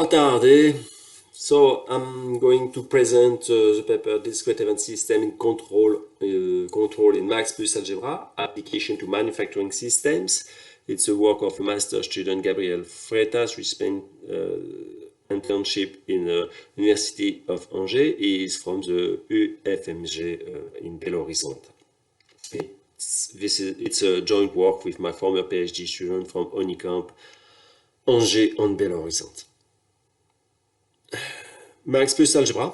Attardé. So I'm going to present the paper Discrete Event System in Control in Max plus Algebra, Application to Manufacturing Systems. It's a work of master student Gabriel Freitas, who spent internship in the University of Angers. He is from the UFMG in Belo Horizonte. It's a joint work with my former PhD student from Honeycamp, Angers and Belo Horizonte. Max plus algebra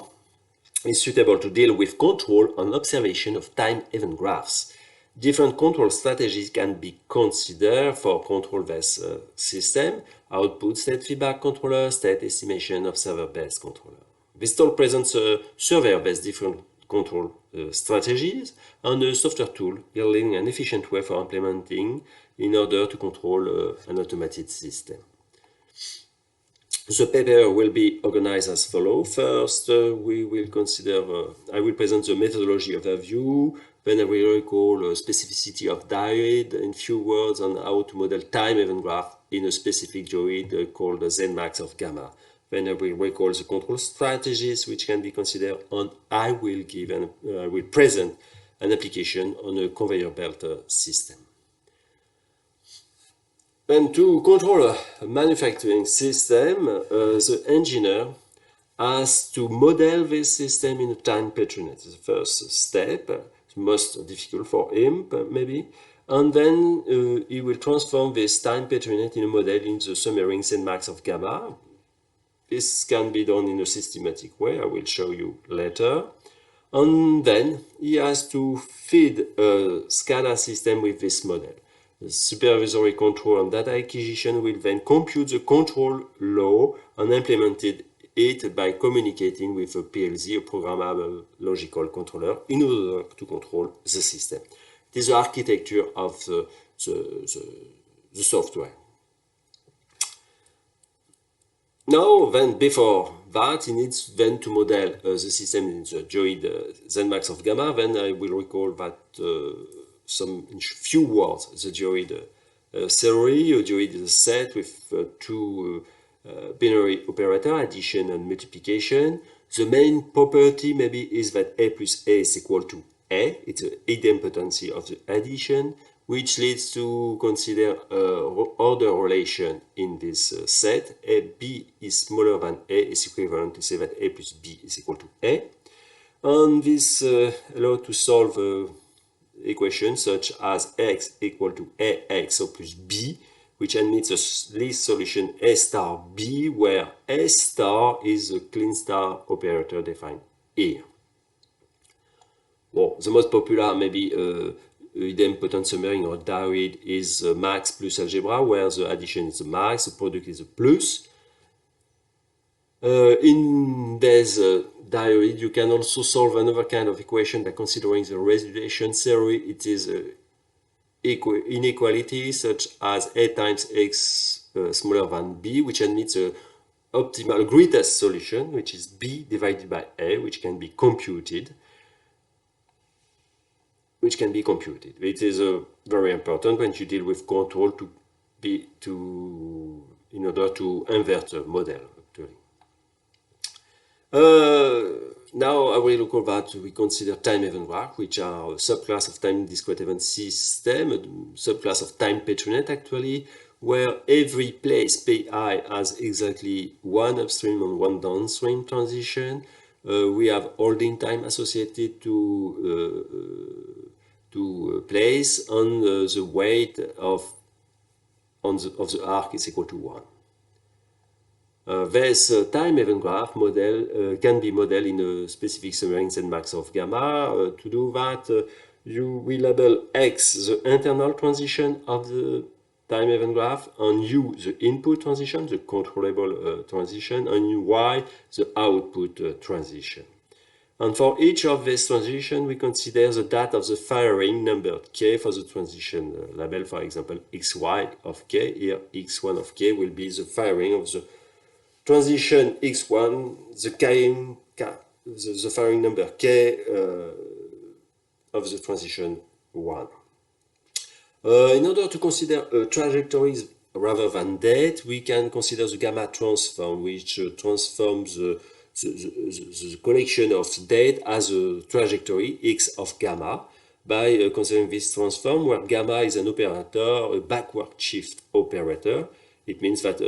is suitable to deal with control and observation of time event graphs. Different control strategies can be considered for control-based system: output state feedback controller, state estimation observer-based controller. This talk presents a surveyor-based different control strategies and a software tool yielding an efficient way for implementing in order to control an automated system. The paper will be organized as follows. First, we will consider, I will present the methodology overview, then I will recall specificity of dioid, in few words on how to model time event graph in a specific dioid called the Zmax of gamma. Then I will recall the control strategies which can be considered, and I will present an application on a conveyor belt system. Then to control a manufacturing system, the engineer has to model this system in a time patronage. The first step, most difficult for him maybe, and then he will transform this time patronage in a model in the submarine Zmax of gamma. This can be done in a systematic way, I will show you later. And then he has to feed a SCADA system with this model. The supervisory control and data acquisition will then compute the control law and implement it by communicating with a PLC, a programmable logical controller, in order to control the system. It is the architecture of the software. Now, then, before that, he needs then to model the system in the dioid Zmax of gamma. Then I will recall that in few words, the dioid theory. A dioid is a set with two binary operator, addition and multiplication. The main property maybe is that A plus A is equal to A. It's an idempotency of the addition, which leads to consider order relation in this set. A, B is smaller than A is equivalent to say that A plus B is equal to A. And this allows to solve equations such as x equal to ax or plus b, which admits a least solution A star b, where A star is a clean star operator defined here. Well, the most popular maybe idempotent submarine or dioid is max plus algebra, where the addition is a max, the product is a plus. In this dioid, you can also solve another kind of equation by considering the residuation theory. It is inequality such as A times x smaller than b, which admits a optimal greatest solution, which is b divided by a, which can be computed. It is very important when you deal with control in order to invert the model. Actually. Now I will recall that we consider time event graph, which are a subclass of time discrete event system, a subclass of time patronage actually, where every place Pi has exactly one upstream and one downstream transition. We have holding time associated to place, and the weight of the arc is equal to 1. This time event graph model can be modeled in a specific submarine Zmax of gamma. To do that, you will label x the internal transition of the time event graph, and u the input transition, the controllable transition, and y the output transition. And for each of these transitions, we consider the date of the firing numbered k for the transition label, for example, xy of k. Here, x1 of k will be the firing of the transition x1, the firing number k of the transition 1. In order to consider a trajectory, rather than date, we can consider the gamma transform, which transforms the collection of date as a trajectory x of gamma by considering this transform where gamma is an operator, a backward shift operator. It means that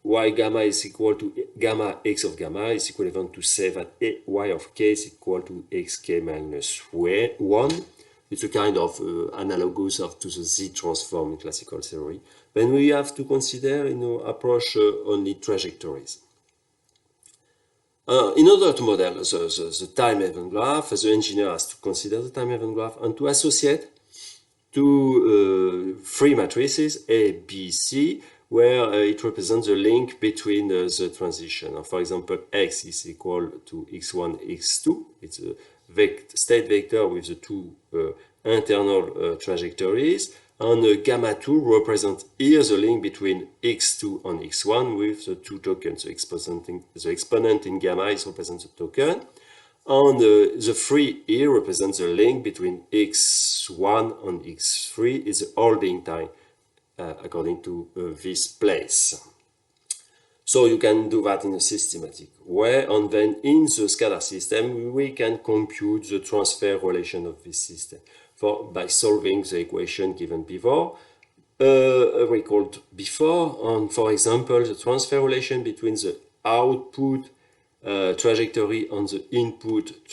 y gamma is equal to gamma x of gamma is equivalent to say that y of k is equal to xk minus 1. It's a kind of analogous to the Z transform in classical theory. Then we have to consider, approach only trajectories. In order to model the time event graph, the engineer has to consider the time event graph and to associate two three matrices A, B, C, where it represents the link between the transition. For example, x is equal to x1, x2. It's a state vector with the two internal trajectories. And gamma 2 represents here the link between x2 and x1 with the two tokens. The exponent in gamma is represents a token. And the 3 here represents the link between x1 and x3 is the holding time according to this place. So you can do that in a systematic way, and then in the scalar system we can compute the transfer relation of this system by solving the equation given before, recalled before. And for example, the transfer relation between the output trajectory and the input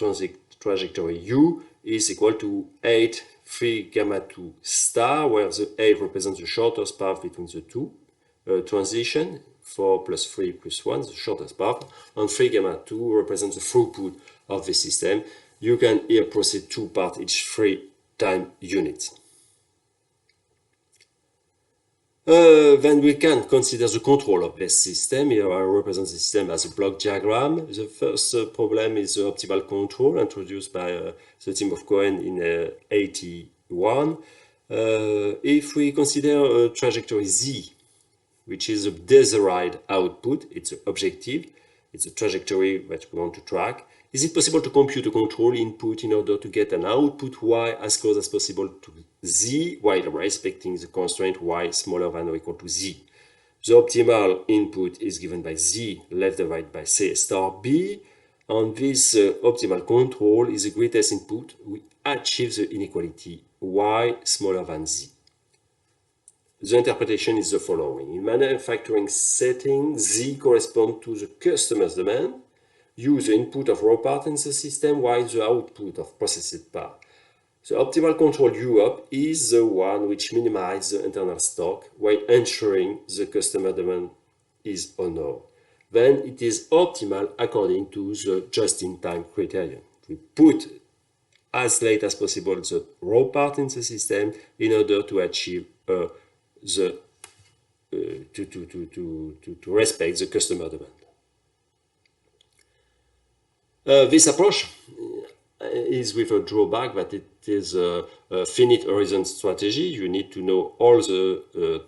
trajectory u is equal to 8 3 gamma 2 star, where the 8 represents the shortest path between the two transition, 4 plus 3 plus 1, the shortest path, and 3 gamma 2 represents the throughput of the system. You can here proceed 2 parts each 3 time units. Then we can consider the control of this system. Here I represent the system as a block diagram. The first problem is the optimal control introduced by the team of Cohen in 81. If we consider a trajectory Z, which is a desired output, it's an objective, it's a trajectory that we want to track. Is it possible to compute a control input in order to get an output y as close as possible to z while respecting the constraint y smaller than or equal to z? The optimal input is given by z left divided by c star b, and this optimal control is the greatest input. We achieve the inequality y smaller than z. The interpretation is the following. In manufacturing setting, z corresponds to the customer's demand, u the input of raw part in the system, while the output of processed part. The optimal control u up is the one which minimizes the internal stock while ensuring the customer demand is honored. Then it is optimal according to the just-in-time criterion. We put as late as possible the raw part in the system in order to achieve to respect the customer demand. This approach is with a drawback that it is a finite horizon strategy. You need to know all the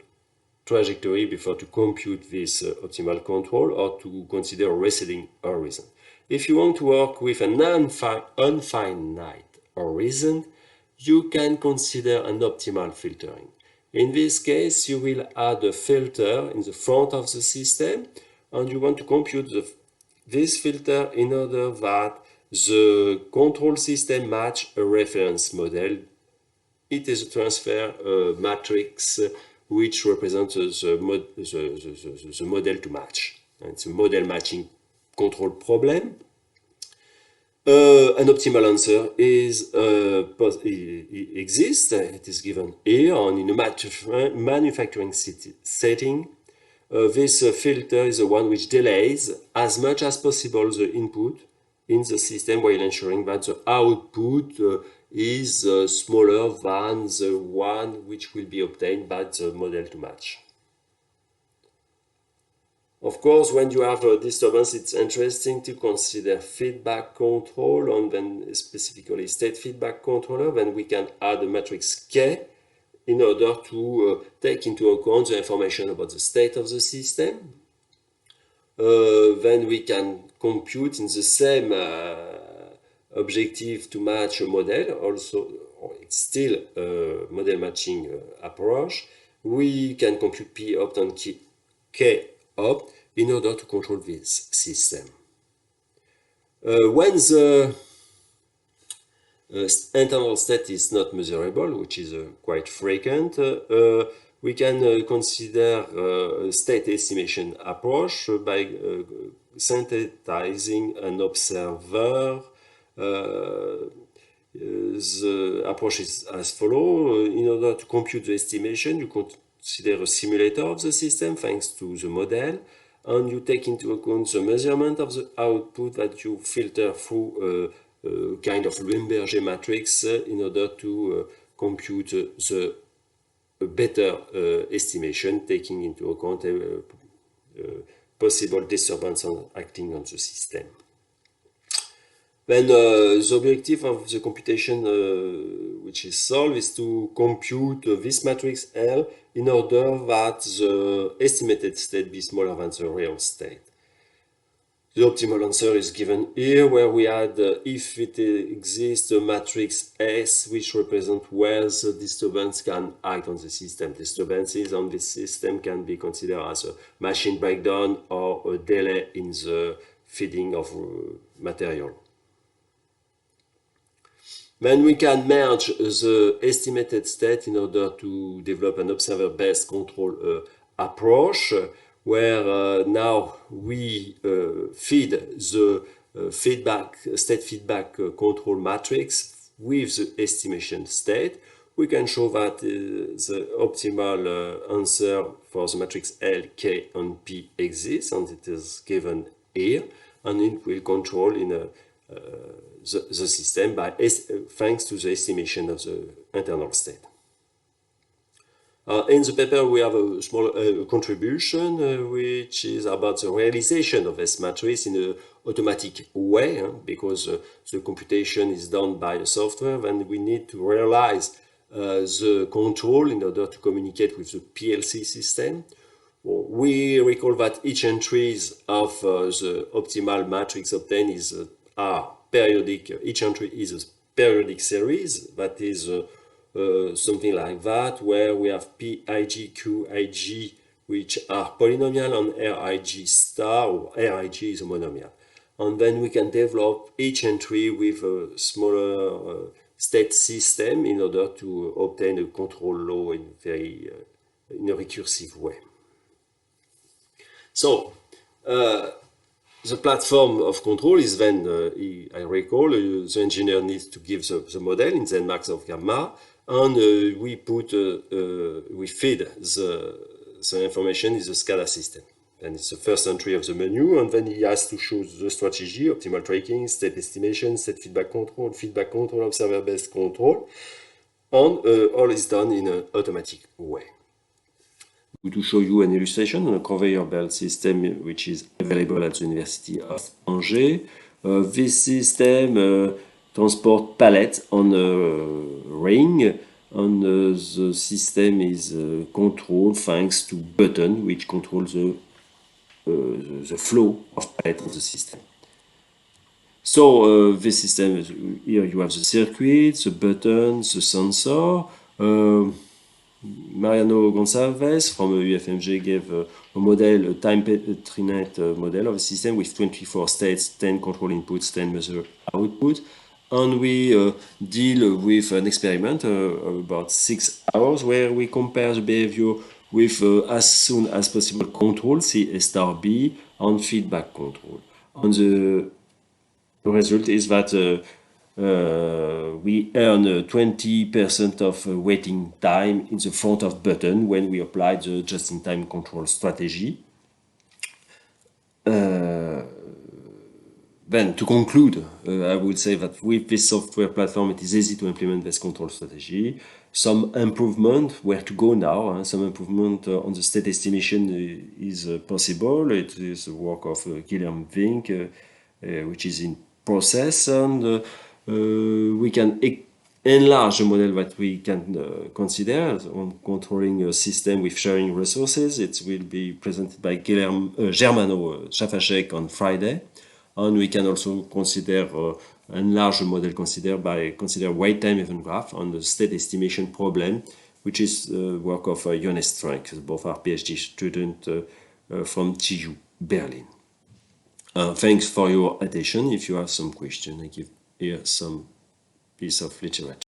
trajectory before to compute this optimal control or to consider a receding horizon. If you want to work with an infinite horizon, you can consider an optimal filtering. In this case, you will add a filter in the front of the system, and you want to compute this filter in order that the control system match a reference model. It is a transfer matrix which represents the model to match. It's a model matching control problem. An optimal answer exists. It is given here, and in a manufacturing setting, this filter is the one which delays as much as possible the input in the system while ensuring that the output is smaller than the one which will be obtained by the model to match. Of course, when you have a disturbance, it's interesting to consider feedback control, and then specifically state feedback controller. Then we can add a matrix K in order to take into account the information about the state of the system. Then we can compute in the same objective to match a model. Also, it's still a model matching approach. we can compute p-opt and k-opt in order to control this system. When the internal state is not measurable, which is quite frequent, we can consider a state estimation approach by synthesizing an observer. The approach is as follows. In order to compute the estimation, you consider a simulator of the system thanks to the model, and you take into account the measurement of the output that you filter through a kind of Limberger matrix in order to compute the better estimation, taking into account possible disturbance acting on the system. Then the objective of the computation which is solved is to compute this matrix L in order that the estimated state be smaller than the real state. The optimal answer is given here, where we add if it exists a matrix S which represents where the disturbance can act on the system. Disturbances on this system can be considered as a machine breakdown or a delay in the feeding of material. Then we can merge the estimated state in order to develop an observer-based control approach, where now we feed the state feedback control matrix with the estimation state. We can show that the optimal answer for the matrix L, K, and P exists, and it is given here, and it will control in the system by thanks to the estimation of the internal state. In the paper, we have a small contribution which is about the realization of S matrix in an automatic way, because the computation is done by the software, and we need to realize the control in order to communicate with the PLC system. We recall that each entries of the optimal matrix obtained is periodic. Each entry is a periodic series that is something like that, where we have Pij, Qij, which are polynomial, and Rij star, or Rij is a monomial. And then we can develop each entry with a smaller state system in order to obtain a control law in a recursive way. So the platform of control is then, I recall, the engineer needs to give the model in ZenMax of gamma, and we feed the information in the SCADA system. And it's the first entry of the menu, and then he has to show the strategy, optimal tracking, state estimation, state feedback control, observer-based control, and all is done in an automatic way. To show you an illustration on a conveyor belt system which is available at the University of Angers. This system transports pallets on a ring, and the system is controlled thanks to buttons which control the flow of pallets on the system. So this system, here you have the circuit, the buttons, the sensor. Mariano Gonçalves from UFMG gave a model, a time-trinet model of a system with 24 states, 10 control inputs, 10 measure output. And we deal with an experiment about 6 hours, where we compare the behavior with as soon as possible control, C star B, and feedback control. And the result is that we earn 20% of waiting time in the front of button when we apply the just-in-time control strategy. Then, to conclude, I would say that with this software platform, it is easy to implement this control strategy. Some improvement, where to go now, some improvement on the state estimation is possible. It is the work of Guillaume Vink, which is in process, and we can enlarge the model that we can consider on controlling a system with sharing resources. It will be presented by Germano Szafaszek on Friday. And we can also consider enlarge the model consider wait time event graph on the state estimation problem which is the work of Johannes Frank, both are PhD student from TU Berlin. Thanks for your attention. If you have some question, I give here some piece of literature.